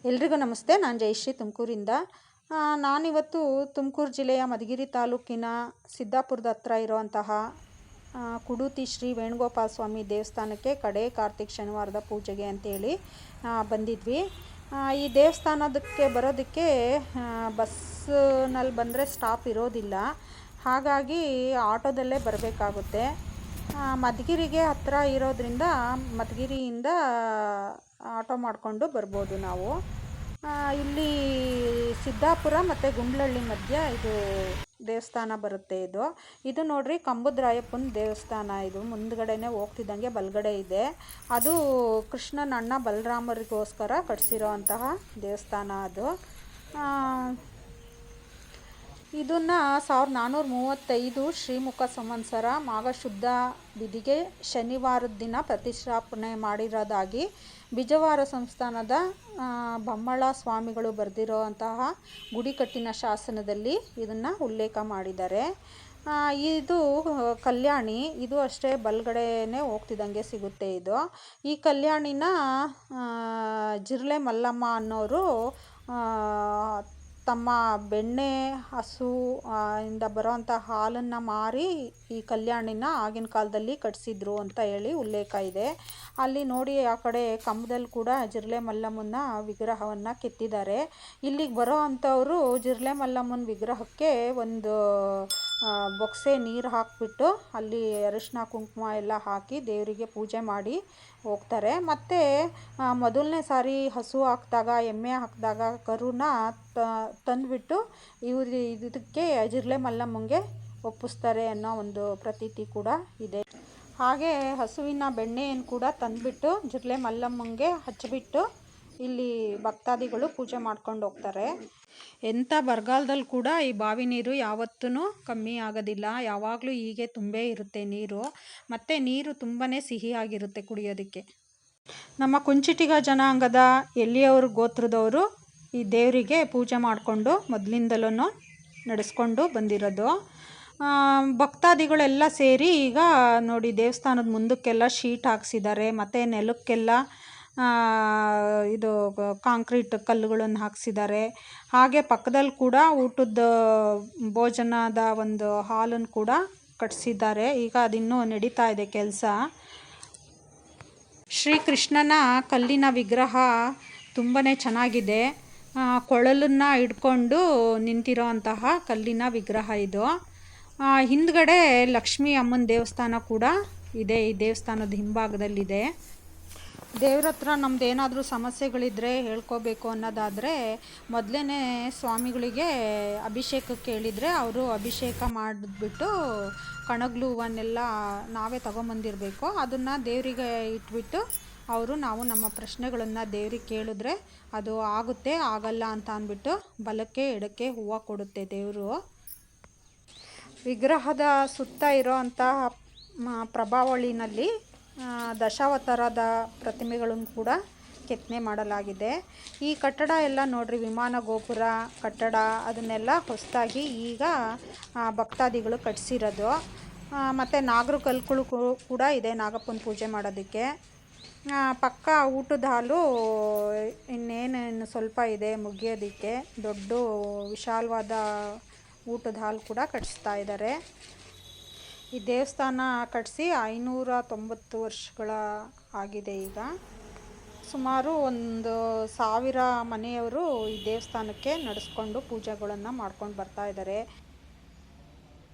ಎಲ್ರಿಗೂ ನಮಸ್ತೆ. ನಾನು ಜಯಶ್ರೀ ತುಮಕೂರಿಂದ. ನಾನಿವತ್ತು ತುಮಕೂರು ಜಿಲ್ಲೆಯ ಮಧುಗಿರಿ ತಾಲೂಕಿನ ಸಿದ್ದಾಪುರದ ಹತ್ರ ಇರುವಂತಹ ಕುಡುತಿ ಶ್ರೀ ವೇಣುಗೋಪಾಲ ಸ್ವಾಮಿ ದೇವಸ್ಥಾನಕ್ಕೆ ಕಡೆ ಕಾರ್ತಿಕ್ ಶನಿವಾರದ ಪೂಜೆಗೆ ಅಂತೇಳಿ ಬಂದಿದ್ವಿ. ಈ ದೇವಸ್ಥಾನದಕ್ಕೆ ಬರೋದಕ್ಕೆ ಬಸ್ನಲ್ಲಿ ಬಂದರೆ ಸ್ಟಾಪ್ ಇರೋದಿಲ್ಲ, ಹಾಗಾಗಿ ಆಟೋದಲ್ಲೇ ಬರಬೇಕಾಗುತ್ತೆ. ಮಧುಗಿರಿಗೆ ಹತ್ತಿರ ಇರೋದ್ರಿಂದ ಮಧುಗಿರಿಯಿಂದ ಆಟೋ ಮಾಡಿಕೊಂಡು ಬರ್ಬೋದು ನಾವು. ಇಲ್ಲಿ ಸಿದ್ದಾಪುರ ಮತ್ತು ಗುಂಡ್ಲಹಳ್ಳಿ ಮಧ್ಯ ಇದು ದೇವಸ್ಥಾನ ಬರುತ್ತೆ. ಇದು ನೋಡ್ರಿ ಕಂಬುದ್ರಾಯಪ್ಪನ ದೇವಸ್ಥಾನ. ಇದು ಮುಂದ್ಗಡೆನೆ ಹೋಗ್ತಿದ್ದಂಗೆ ಬಲಗಡೆ ಇದೆ. ಅದು ಕೃಷ್ಣನ ಅಣ್ಣ ಬಲರಾಮರಿಗೋಸ್ಕರ ಕಟ್ಸಿರೋ ಅಂತಹ ದೇವಸ್ಥಾನ. ಅದು ಇದನ್ನು 1435 ಶ್ರೀಮುಖ ಸಂವತ್ಸರ ಮಾಘಶುದ್ಧ ಬಿದಿಗೆ ಶನಿವಾರದ ದಿನ ಪ್ರತಿಷ್ಠಾಪನೆ ಮಾಡಿರೋದಾಗಿ ಬಿಜವಾರ ಸಂಸ್ಥಾನದ ಬಮ್ಮಳ ಸ್ವಾಮಿಗಳು ಬರೆದಿರೋ ಅಂತಹ ಗುಡಿಕಟ್ಟಿನ ಶಾಸನದಲ್ಲಿ ಇದನ್ನು ಉಲ್ಲೇಖ ಮಾಡಿದ್ದಾರೆ. ಇದು ಕಲ್ಯಾಣಿ. ಇದು ಅಷ್ಟೇ ಬಲಗಡೆನೇ ಹೋಗ್ತಿದ್ದಂಗೆ ಸಿಗುತ್ತೆ. ಈ ಕಲ್ಯಾಣಿನ ಜಿರ್ಲೆ ಮಲ್ಲಮ್ಮ ಅನ್ನೋರು ತಮ್ಮ ಬೆಣ್ಣೆ ಹಸು ಇಂದ ಬರೋವಂಥ ಹಾಲನ್ನು ಮಾರಿ ಈ ಕಲ್ಯಾಣಿನ ಆಗಿನ ಕಾಲದಲ್ಲಿ ಕಟ್ಸಿದ್ರು ಅಂತ ಹೇಳಿ ಉಲ್ಲೇಖ ಇದೆ. ಅಲ್ಲಿ ನೋಡಿ ಆ ಕಡೆ ಕಂಬದಲ್ಲಿ ಕೂಡ ಜಿರ್ಲೆ ಮಲ್ಲಮ್ಮನ ವಿಗ್ರಹವನ್ನು ಕೆತ್ತಿದ್ದಾರೆ. ಇಲ್ಲಿಗೆ ಬರೋ ಅಂಥವರು ಜಿರ್ಲೆ ಮಲ್ಲಮ್ಮನ ವಿಗ್ರಹಕ್ಕೆ ಒಂದು ಬೊಕ್ಸೆ ನೀರು ಹಾಕಿಬಿಟ್ಟು ಅಲ್ಲಿ ಅರಿಶಿನ ಕುಂಕುಮ ಎಲ್ಲ ಹಾಕಿ ದೇವರಿಗೆ ಪೂಜೆ ಮಾಡಿ ಹೋಗ್ತಾರೆ. ಮತ್ತು ಮೊದಲನೇ ಸಾರಿ ಹಸು ಹಾಕಿದಾಗ, ಎಮ್ಮೆ ಹಾಕಿದಾಗ ಕರುನ ತಂದುಬಿಟ್ಟು ಇದಕ್ಕೆ ಜಿರ್ಲೆ ಮಲ್ಲಮ್ಮಂಗೆ ಒಪ್ಪಿಸ್ತಾರೆ ಅನ್ನೋ ಒಂದು ಪ್ರತೀತಿ ಕೂಡ ಇದೆ. ಹಾಗೆ ಹಸುವಿನ ಬೆಣ್ಣೆಯನ್ನು ಕೂಡ ತಂದುಬಿಟ್ಟು ಜಿರ್ಲೆ ಮಲ್ಲಮ್ಮಂಗೆ ಹಚ್ಚಿಬಿಟ್ಟು ಇಲ್ಲಿ ಭಕ್ತಾದಿಗಳು ಪೂಜೆ ಮಾಡ್ಕೊಂಡು ಹೋಗ್ತಾರೆ. ಎಂಥ ಬರಗಾಲದಲ್ಲಿ ಕೂಡ ಈ ಬಾವಿ ನೀರು ಯಾವತ್ತೂ ಕಮ್ಮಿ ಆಗೋದಿಲ್ಲ. ಯಾವಾಗಲೂ ಹೀಗೆ ತುಂಬೇ ಇರುತ್ತೆ ನೀರು. ಮತ್ತು ನೀರು ತುಂಬಾ ಸಿಹಿಯಾಗಿರುತ್ತೆ ಕುಡಿಯೋದಕ್ಕೆ. ನಮ್ಮ ಕುಂಚಿಟಿಗ ಜನಾಂಗದ ಎಲ್ಲಿಯವರು ಗೋತ್ರದವರು ಈ ದೇವರಿಗೆ ಪೂಜೆ ಮಾಡಿಕೊಂಡು ಮೊದಲಿಂದಲೂ ನಡೆಸ್ಕೊಂಡು ಬಂದಿರೋದು. ಭಕ್ತಾದಿಗಳೆಲ್ಲ ಸೇರಿ ಈಗ ನೋಡಿ ದೇವಸ್ಥಾನದ ಮುಂದಕ್ಕೆಲ್ಲ ಶೀಟ್ ಹಾಕ್ಸಿದ್ದಾರೆ. ಮತ್ತು ನೆಲಕ್ಕೆಲ್ಲ ಇದು ಕಾಂಕ್ರೀಟ್ ಕಲ್ಲುಗಳನ್ನು ಹಾಕ್ಸಿದ್ದಾರೆ. ಹಾಗೆ ಪಕ್ಕದಲ್ಲಿ ಕೂಡ ಊಟದ ಭೋಜನದ ಒಂದು ಹಾಲನ್ನು ಕೂಡ ಕಟ್ಸಿದ್ದಾರೆ. ಈಗ ಅದಿನ್ನೂ ನಡೀತಾ ಇದೆ ಕೆಲಸ. ಶ್ರೀಕೃಷ್ಣನ ಕಲ್ಲಿನ ವಿಗ್ರಹ ತುಂಬಾ ಚೆನ್ನಾಗಿದೆ. ಕೊಳಲನ್ನು ಹಿಡ್ಕೊಂಡು ನಿಂತಿರೋ ಅಂತಹ ಕಲ್ಲಿನ ವಿಗ್ರಹ ಇದು. ಹಿಂದ್ಗಡೆ ಲಕ್ಷ್ಮೀ ಅಮ್ಮನ ದೇವಸ್ಥಾನ ಕೂಡ ಇದೆ. ಈ ದೇವಸ್ಥಾನದ ಹಿಂಭಾಗದಲ್ಲಿದೆ. ದೇವ್ರ ಹತ್ರ ನಮ್ದು ಏನಾದರೂ ಸಮಸ್ಯೆಗಳಿದ್ದರೆ ಹೇಳ್ಕೋಬೇಕು ಅನ್ನೋದಾದರೆ ಮೊದಲೇ ಸ್ವಾಮಿಗಳಿಗೆ ಅಭಿಷೇಕಕ್ಕೆ ಹೇಳಿದರೆ ಅವರು ಅಭಿಷೇಕ ಮಾಡಿಬಿಟ್ಟು ಕಣಗ್ಲು ಹೂವನ್ನೆಲ್ಲ ನಾವೇ ತಗೊಂಬಂದಿರಬೇಕು. ಅದನ್ನು ದೇವರಿಗೆ ಇಟ್ಬಿಟ್ಟು ನಾವು ನಮ್ಮ ಪ್ರಶ್ನೆಗಳನ್ನು ದೇವ್ರಿಗೆ ಕೇಳಿದ್ರೆ ಅದು ಆಗುತ್ತೆ, ಆಗಲ್ಲ ಅಂತ ಅಂದ್ಬಿಟ್ಟು ಬಲಕ್ಕೆ ಎಡಕ್ಕೆ ಹೂವು ಕೊಡುತ್ತೆ ದೇವರು. ವಿಗ್ರಹದ ಸುತ್ತ ಇರೋ ಅಂತಹ ಪ್ರಭಾವಳಿನಲ್ಲಿ ದಶಾವತಾರದ ಪ್ರತಿಮೆಗಳನ್ನು ಕೂಡ ಕೆತ್ತನೆ ಮಾಡಲಾಗಿದೆ. ಈ ಕಟ್ಟಡ ಎಲ್ಲ ನೋಡ್ರಿ, ವಿಮಾನ ಗೋಪುರ ಕಟ್ಟಡ ಅದನ್ನೆಲ್ಲ ಹೊಸದಾಗಿ ಈಗ ಭಕ್ತಾದಿಗಳು ಕಟ್ಸಿರೋದು. ಮತ್ತು ನಾಗರ ಕಲ್ಗಳು ಕೂಡ ಇದೆ ನಾಗಪ್ಪನ ಪೂಜೆ ಮಾಡೋದಕ್ಕೆ. ಪಕ್ಕ ಊಟದ ಹಾಲು ಇನ್ನೇನು ಸ್ವಲ್ಪ ಇದೆ ಮುಗಿಯೋದಕ್ಕೆ. ದೊಡ್ಡ ವಿಶಾಲವಾದ ಊಟದ ಹಾಲು ಕೂಡ ಕಟ್ಟಿಸ್ತಾ ಇದ್ದಾರೆ. ಈ ದೇವಸ್ಥಾನ ಕಟ್ಟಿಸಿ 590 ವರ್ಷಗಳ ಆಗಿದೆ. ಈಗ ಸುಮಾರು 1000 ಮನೆಯವರು ಈ ದೇವಸ್ಥಾನಕ್ಕೆ ನಡೆಸ್ಕೊಂಡು ಪೂಜೆಗಳನ್ನು ಮಾಡ್ಕೊಂಡು ಬರ್ತಾ ಇದ್ದಾರೆ.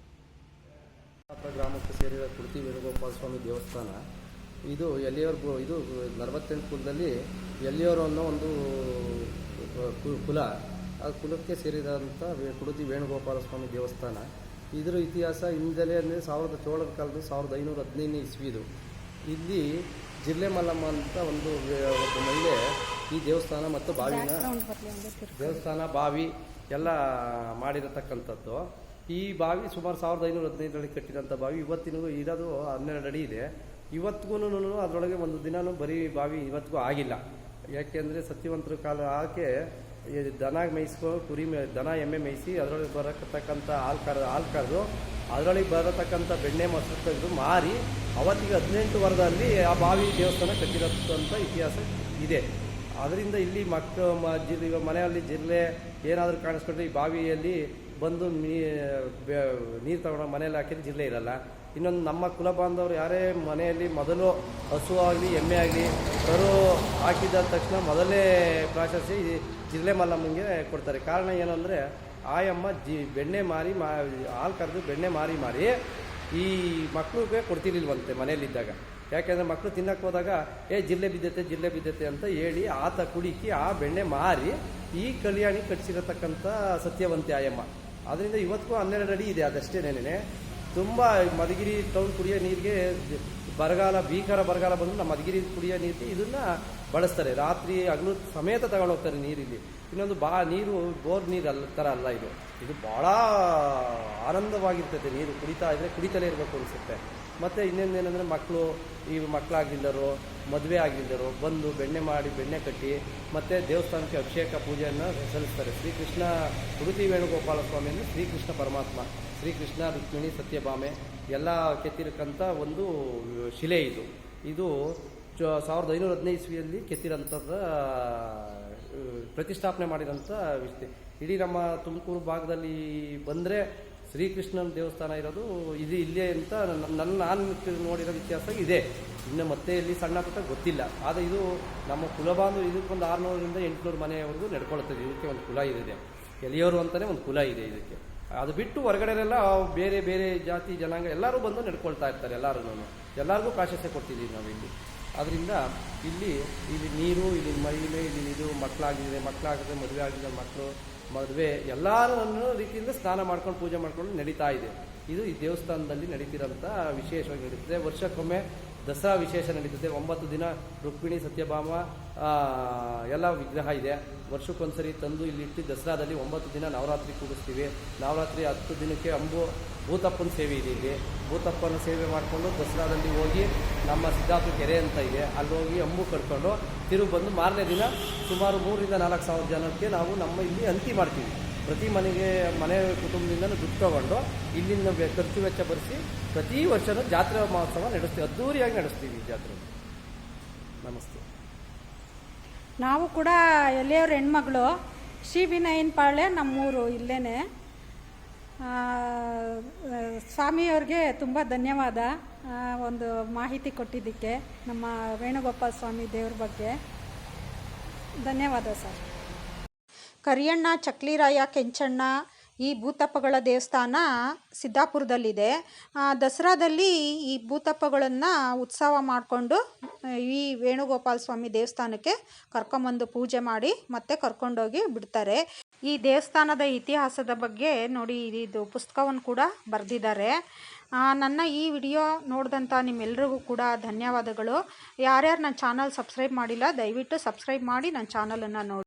ಗ್ರಾಮಕ್ಕೆ ಸೇರಿದ ಕುಡುತಿ ವೇಣುಗೋಪಾಲ ಸ್ವಾಮಿ ದೇವಸ್ಥಾನ ಇದು ಇದು 48 ಕುಲದಲ್ಲಿ ಎಲ್ಲಿಯವರು ಅನ್ನೋ ಒಂದು ಕುಲ. ಆ ಕುಲಕ್ಕೆ ಸೇರಿದಂಥ ಕುಡುತಿ ವೇಣುಗೋಪಾಲ ಸ್ವಾಮಿ ದೇವಸ್ಥಾನ. ಇದರ ಇತಿಹಾಸ ಹಿಂದಲೇ ಅಂದರೆ ಚೋಳರ ಕಾಲದ 1515 ಇಸ್ವಿದು. ಇಲ್ಲಿ ಜಿರ್ಲೆ ಮಲ್ಲಮ್ಮ ಅಂತ ಒಬ್ಬ ಮಹಿಳೆ ಈ ದೇವಸ್ಥಾನ ಮತ್ತು ಬಾವಿ ಎಲ್ಲ ಮಾಡಿರತಕ್ಕಂಥದ್ದು. ಈ ಬಾವಿ ಸುಮಾರು 1515ರಲ್ಲಿ ಕಟ್ಟಿದಂಥ ಬಾವಿ. ಇವತ್ತಿನಗೂ ಇರೋದು 12 ಅಡಿ ಇದೆ. ಇವತ್ತಿಗೂ ಅದರೊಳಗೆ ಒಂದು ದಿನವೂ ಬರೀ ಬಾವಿ ಇವತ್ತಿಗೂ ಆಗಿಲ್ಲ. ಯಾಕೆಂದರೆ ಸತ್ಯವಂತರ ಕಾಲ ಆಕೆ ದನ ಮೇಯಿಸ್ಕೊ ದನ ಎಮ್ಮೆ ಮೇಯಿಸಿ ಅದರೊಳಗೆ ಬರತಕ್ಕಂಥ ಹಾಲು ಕರೆದು ಅದರೊಳಗೆ ಬರತಕ್ಕಂಥ ಬೆಣ್ಣೆ ಮೊಸರು ತೆಗೆದು ಮಾರಿ ಅವತ್ತಿಗೆ 18 ವರ್ಷದಲ್ಲಿ ಆ ಬಾವಿ ದೇವಸ್ಥಾನ ಕಟ್ಟಿರೋಂಥ ಇತಿಹಾಸ ಇದೆ. ಅದರಿಂದ ಇಲ್ಲಿ ಇವಾಗ ಮನೆಯಲ್ಲಿ ಜಿರಳೆ ಏನಾದರೂ ಕಾಣಿಸ್ಕೊಂಡ್ರೆ ಈ ಬಾವಿಯಲ್ಲಿ ಬಂದು ನೀರು ತಗೊಂಡು ಮನೆಯಲ್ಲಿ ಹಾಕಿದ್ರೆ ಜಿರಳೆ ಇರಲ್ಲ. ಇನ್ನೊಂದು ನಮ್ಮ ಕುಲ ಬಾಂಧವರು ಯಾರೇ ಮನೆಯಲ್ಲಿ ಮೊದಲು ಹಸು ಆಗಲಿ ಎಮ್ಮೆ ಆಗಲಿ ಕರು ಹಾಕಿದ ತಕ್ಷಣ ಮೊದಲೇ ಪ್ರಾಶಸ್ತ್ಯ ಈ ಜಿರಳೆ ಮಲ್ಲಮ್ಮಂಗೆ ಕೊಡ್ತಾರೆ. ಕಾರಣ ಏನಂದರೆ ಆಯಮ್ಮ ಬೆಣ್ಣೆ ಮಾರಿ ಹಾಲು ಕರೆದು ಬೆಣ್ಣೆ ಮಾರಿ ಈ ಮಕ್ಕಳಿಗೆ ಕೊಡ್ತಿರ್ಲಿಲ್ವಂತೆ ಮನೆಯಲ್ಲಿದ್ದಾಗ. ಯಾಕೆಂದರೆ ಮಕ್ಕಳು ತಿನ್ನಕ್ಕೆ ಹೋದಾಗ ಜಿರಳೆ ಬಿದ್ದೈತೆ ಅಂತ ಹೇಳಿ ಆತ ಕುಡಿಕಿ ಆ ಬೆಣ್ಣೆ ಮಾರಿ ಈ ಕಲ್ಯಾಣಿ ಕಟ್ಸಿರತಕ್ಕಂಥ ಸತ್ಯವಂತೆ ಆಯಮ್ಮ. ಅದರಿಂದ ಇವತ್ತಿಗೂ 12 ಅಡಿ ಇದೆ. ಅದಷ್ಟೇನೇನೆ ತುಂಬ ಮಧುಗಿರಿ ಟೌನ್ ಕುಡಿಯೋ ನೀರಿಗೆ ಭೀಕರ ಬರಗಾಲ ಬಂದು ನಮ್ಮ ಮಧುಗಿರಿ ಕುಡಿಯೋ ನೀರಿಗೆ ಇದನ್ನು ಬಳಸ್ತಾರೆ. ರಾತ್ರಿ ಹಗಲು ಸಮೇತ ತಗೊಂಡು ಹೋಗ್ತಾರೆ ನೀರಿಲ್ಲಿ. ಇನ್ನೊಂದು ನೀರು ಬೋರ್ ನೀರು ಥರ ಅಲ್ಲ ಇದು ಭಾಳ ಆನಂದವಾಗಿರ್ತೈತೆ. ನೀರು ಕುಡಿತಾ ಇದ್ದರೆ ಕುಡಿತಲೇ ಇರಬೇಕು ಅನಿಸುತ್ತೆ. ಮತ್ತು ಇನ್ನೊಂದೇನೆಂದರೆ ಮಕ್ಕಳಾಗಿಲ್ಲರು ಮದುವೆ ಆಗಿಲ್ಲರು ಬಂದು ಬೆಣ್ಣೆ ಕಟ್ಟಿ ಮತ್ತು ದೇವಸ್ಥಾನಕ್ಕೆ ಅಭಿಷೇಕ ಪೂಜೆಯನ್ನು ಸಲ್ಲಿಸ್ತಾರೆ. ಶ್ರೀಕೃಷ್ಣ ಉಡುಪಿ ವೇಣುಗೋಪಾಲ ಸ್ವಾಮಿಯನ್ನು ಶ್ರೀಕೃಷ್ಣ ಪರಮಾತ್ಮ, ಶ್ರೀಕೃಷ್ಣ ರುಕ್ಮಿಣಿ ಸತ್ಯಭಾಮೆ ಎಲ್ಲ ಕೆತ್ತಿರಕ್ಕಂಥ ಒಂದು ಶಿಲೆ ಇದು 1515 ಇಸ್ವಿಯಲ್ಲಿ ಕೆತ್ತಿರೋಂಥದ್ದು ಪ್ರತಿಷ್ಠಾಪನೆ ಮಾಡಿರೋಂಥ ವಿಷಯ. ಇಡೀ ನಮ್ಮ ತುಮಕೂರು ಭಾಗದಲ್ಲಿ ಬಂದರೆ ಶ್ರೀಕೃಷ್ಣನ ದೇವಸ್ಥಾನ ಇರೋದು ಇದು ಇಲ್ಲೇ ಅಂತ ನಾನು ನೋಡಿರೋ ಇತಿಹಾಸ ಇದೆ. ಇನ್ನು ಮತ್ತೆ ಇಲ್ಲಿ ಸಣ್ಣ ಪುಟ್ಟ ಗೊತ್ತಿಲ್ಲ. ಆದರೆ ಇದು ನಮ್ಮ ಕುಲಬಾಂಧವ ಇದಕ್ಕೊಂದು 600ರಿಂದ 800 ಮನೆಯವರೆಗೂ ನಡ್ಕೊಳ್ತದೆ. ಇದಕ್ಕೆ ಒಂದು ಕುಲ ಇದೆ, ಎಲಿಯೋರು ಅಂತಲೇ ಒಂದು ಕುಲ ಇದೆ ಇದಕ್ಕೆ. ಅದು ಬಿಟ್ಟು ಹೊರಗಡೆನೆಲ್ಲ ಬೇರೆ ಬೇರೆ ಜಾತಿ ಜನಾಂಗ ಎಲ್ಲರೂ ಬಂದು ನಡ್ಕೊಳ್ತಾ ಇರ್ತಾರೆ. ಎಲ್ಲರಿಗೂ ಪ್ರಾಶಸ್ತ್ಯ ಕೊಡ್ತಿದ್ದೀವಿ ನಾವು ಇಲ್ಲಿ. ಅದರಿಂದ ಇಲ್ಲಿ ನೀರು, ಇಲ್ಲಿ ಮಹಿಳೆ, ಇದು ಮಕ್ಕಳಾಗಿದೆ ಮದುವೆ ಆಗಿದೆ ಮದುವೆ ಎಲ್ಲರೂ ರೀತಿಯಿಂದ ಸ್ನಾನ ಮಾಡ್ಕೊಂಡು ಪೂಜೆ ಮಾಡ್ಕೊಂಡು ನಡೀತಾ ಇದೆ. ಇದು ಈ ದೇವಸ್ಥಾನದಲ್ಲಿ ನಡೀತಿರೋಂಥ ವಿಶೇಷವಾಗಿ ನಡೀತದೆ. ವರ್ಷಕ್ಕೊಮ್ಮೆ ದಸರಾ ವಿಶೇಷ ನಡೀತದೆ. 9 ದಿನ ರುಕ್ಮಿಣಿ ಸತ್ಯಭಾಮ ಎಲ್ಲ ವಿಗ್ರಹ ಇದೆ. ವರ್ಷಕ್ಕೊಂದ್ಸರಿ ತಂದು ಇಲ್ಲಿಟ್ಟು ದಸರಾದಲ್ಲಿ 9 ದಿನ ನವರಾತ್ರಿ ಕೂಡಿಸ್ತೀವಿ. ನವರಾತ್ರಿ 10 ದಿನಕ್ಕೆ ಭೂತಪ್ಪನ ಸೇವೆ ಇದೆ. ಇಲ್ಲಿ ಭೂತಪ್ಪನ ಸೇವೆ ಮಾಡಿಕೊಂಡು ದಸರಾದಲ್ಲಿ ಹೋಗಿ ನಮ್ಮ ಸಿದ್ದಾಪುರ ಕೆರೆ ಅಂತ ಇದೆ, ಅಲ್ಲಿ ಹೋಗಿ ಅಂಬು ಕಟ್ಕೊಂಡು ತಿರುಗಿ ಬಂದು ಮಾರನೇ ದಿನ ಸುಮಾರು 3,000 ರಿಂದ 4,000 ಜನಕ್ಕೆ ನಾವು ಇಲ್ಲಿ ಅಂತಿ ಮಾಡ್ತೀವಿ. ಪ್ರತಿ ಮನೆ ಕುಟುಂಬದಿಂದ ದುಡ್ಡು ತಗೊಂಡು ಇಲ್ಲಿಂದ ಖರ್ಚು ವೆಚ್ಚ ಭರಿಸಿ ಪ್ರತಿ ವರ್ಷವೂ ಜಾತ್ರೆ ಮಹೋತ್ಸವ ನಡೆಸ್ತೀವಿ. ಅದ್ದೂರಿಯಾಗಿ ನಡೆಸ್ತೀವಿ ಈ ಜಾತ್ರೆ. ನಮಸ್ತೆ. ನಾವು ಕೂಡ ಎಲೆಯವ್ರ ಹೆಣ್ಮಗಳು ಶ್ರೀ ವಿನಯನ್ ಪಾಳ್ಯ ನಮ್ಮೂರು ಇಲ್ಲೇ. ಸ್ವಾಮಿಯವ್ರಿಗೆ ತುಂಬ ಧನ್ಯವಾದ ಒಂದು ಮಾಹಿತಿ ಕೊಟ್ಟಿದ್ದಕ್ಕೆ. ನಮ್ಮ ವೇಣುಗೋಪಾಲ ಸ್ವಾಮಿ ದೇವ್ರ ಬಗ್ಗೆ ಧನ್ಯವಾದ ಸರ್. ಕರಿಯಣ್ಣ, ಚಕ್ಲಿರಾಯ, ಕೆಂಚಣ್ಣ ಈ ಭೂತಪ್ಪಗಳ ದೇವಸ್ಥಾನ ಸಿದ್ದಾಪುರದಲ್ಲಿದೆ. ದಸರಾದಲ್ಲಿ ಈ ಭೂತಪ್ಪಗಳನ್ನು ಉತ್ಸವ ಮಾಡಿಕೊಂಡು ಈ ವೇಣುಗೋಪಾಲ ಸ್ವಾಮಿ ದೇವಸ್ಥಾನಕ್ಕೆ ಕರ್ಕೊಂಬಂದು ಪೂಜೆ ಮಾಡಿ ಮತ್ತೆ ಕರ್ಕೊಂಡೋಗಿ ಬಿಡ್ತಾರೆ. ಈ ದೇವಸ್ಥಾನದ ಇತಿಹಾಸದ ಬಗ್ಗೆ ನೋಡಿ, ಇದು ಪುಸ್ತಕವನ್ನು ಕೂಡ ಬರೆದಿದ್ದಾರೆ. ನನ್ನ ಈ ವಿಡಿಯೋ ನೋಡಿದಂಥ ನಿಮ್ಮೆಲ್ಲರಿಗೂ ಕೂಡ ಧನ್ಯವಾದಗಳು. ಯಾರ್ಯಾರು ನನ್ನ ಚಾನಲ್ ಸಬ್ಸ್ಕ್ರೈಬ್ ಮಾಡಿಲ್ಲ ದಯವಿಟ್ಟು ಸಬ್ಸ್ಕ್ರೈಬ್ ಮಾಡಿ ನನ್ನ ಚಾನಲನ್ನು ನೋಡಿ.